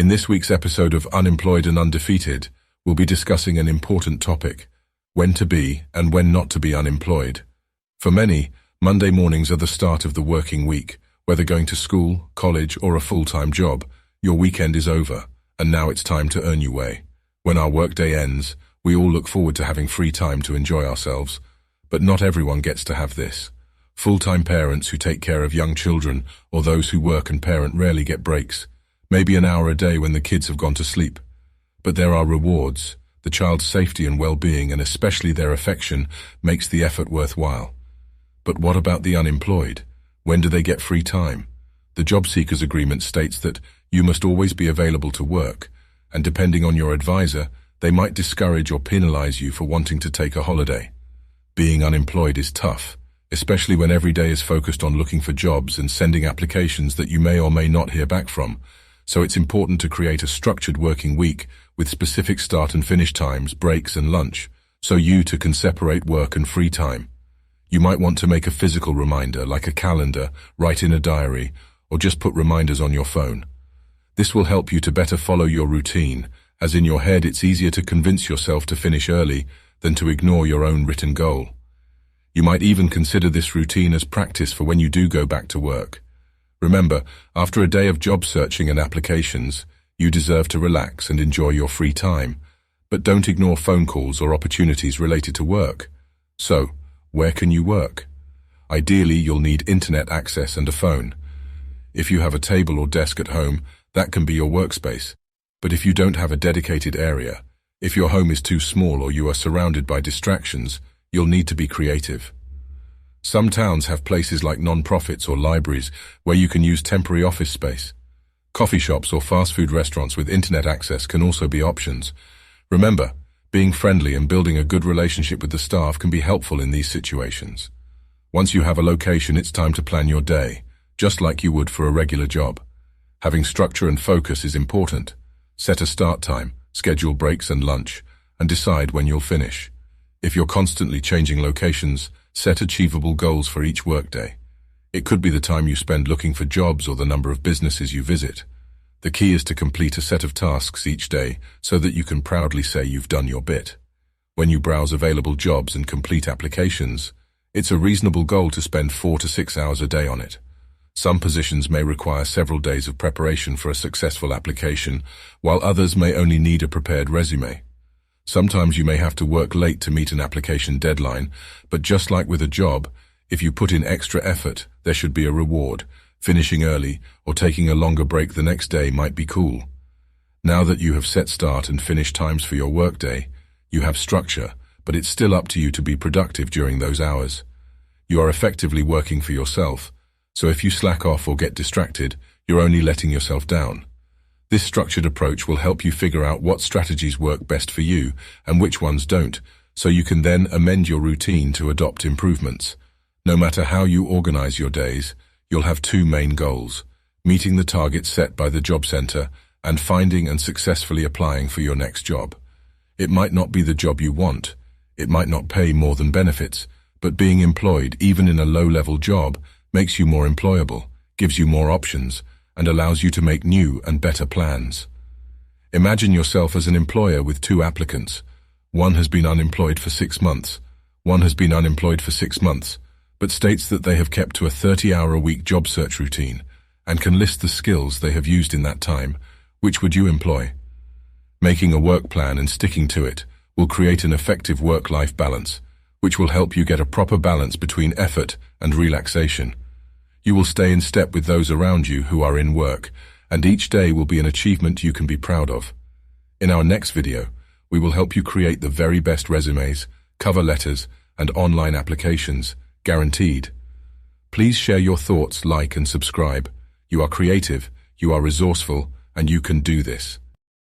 In this week's episode of Unemployed and Undefeated, we'll be discussing an important topic: when to be and when not to be unemployed. For many, Monday mornings are the start of the working week. Whether going to school, college, or a full-time job, your weekend is over, and now it's time to earn your way. When our workday ends, we all look forward to having free time to enjoy ourselves. But not everyone gets to have this. Full-time parents who take care of young children or those who work and parent rarely get breaks. Maybe an hour a day when the kids have gone to sleep. But there are rewards. The child's safety and well-being, and especially their affection, makes the effort worthwhile. But what about the unemployed? When do they get free time? The job seekers agreement states that you must always be available to work, and depending on your advisor, they might discourage or penalize you for wanting to take a holiday. Being unemployed is tough, especially when every day is focused on looking for jobs and sending applications that you may or may not hear back from. So it's important to create a structured working week with specific start and finish times, breaks and lunch, so you too can separate work and free time. You might want to make a physical reminder, like a calendar, write in a diary, or just put reminders on your phone. This will help you to better follow your routine, as in your head it's easier to convince yourself to finish early than to ignore your own written goal. You might even consider this routine as practice for when you do go back to work. Remember, after a day of job searching and applications, you deserve to relax and enjoy your free time. But don't ignore phone calls or opportunities related to work. So, where can you work? Ideally, you'll need internet access and a phone. If you have a table or desk at home, that can be your workspace. But if you don't have a dedicated area, if your home is too small or you are surrounded by distractions, you'll need to be creative. Some towns have places like non-profits or libraries where you can use temporary office space. Coffee shops or fast food restaurants with internet access can also be options. Remember, being friendly and building a good relationship with the staff can be helpful in these situations. Once you have a location, it's time to plan your day, just like you would for a regular job. Having structure and focus is important. Set a start time, schedule breaks and lunch, and decide when you'll finish. If you're constantly changing locations, set achievable goals for each workday. It could be the time you spend looking for jobs or the number of businesses you visit. The key is to complete a set of tasks each day so that you can proudly say you've done your bit. When you browse available jobs and complete applications, it's a reasonable goal to spend 4 to 6 hours a day on it. Some positions may require several days of preparation for a successful application, while others may only need a prepared resume. Sometimes you may have to work late to meet an application deadline, but just like with a job, if you put in extra effort, there should be a reward. Finishing early or taking a longer break the next day might be cool. Now that you have set start and finish times for your workday, you have structure, but it's still up to you to be productive during those hours. You are effectively working for yourself, so if you slack off or get distracted, you're only letting yourself down. This structured approach will help you figure out what strategies work best for you and which ones don't, so you can then amend your routine to adopt improvements. No matter how you organize your days, you'll have two main goals: meeting the targets set by the job center and finding and successfully applying for your next job. It might not be the job you want, it might not pay more than benefits, but being employed, even in a low-level job, makes you more employable, gives you more options, and allows you to make new and better plans. Imagine yourself as an employer with two applicants. One has been unemployed for 6 months. One has been unemployed for 6 months, but states that they have kept to a 30-hour-a-week job search routine and can list the skills they have used in that time. Which would you employ? Making a work plan and sticking to it will create an effective work-life balance, which will help you get a proper balance between effort and relaxation. You will stay in step with those around you who are in work, and each day will be an achievement you can be proud of. In our next video, we will help you create the very best resumes, cover letters, and online applications, guaranteed. Please share your thoughts, like and subscribe. You are creative, you are resourceful, and you can do this.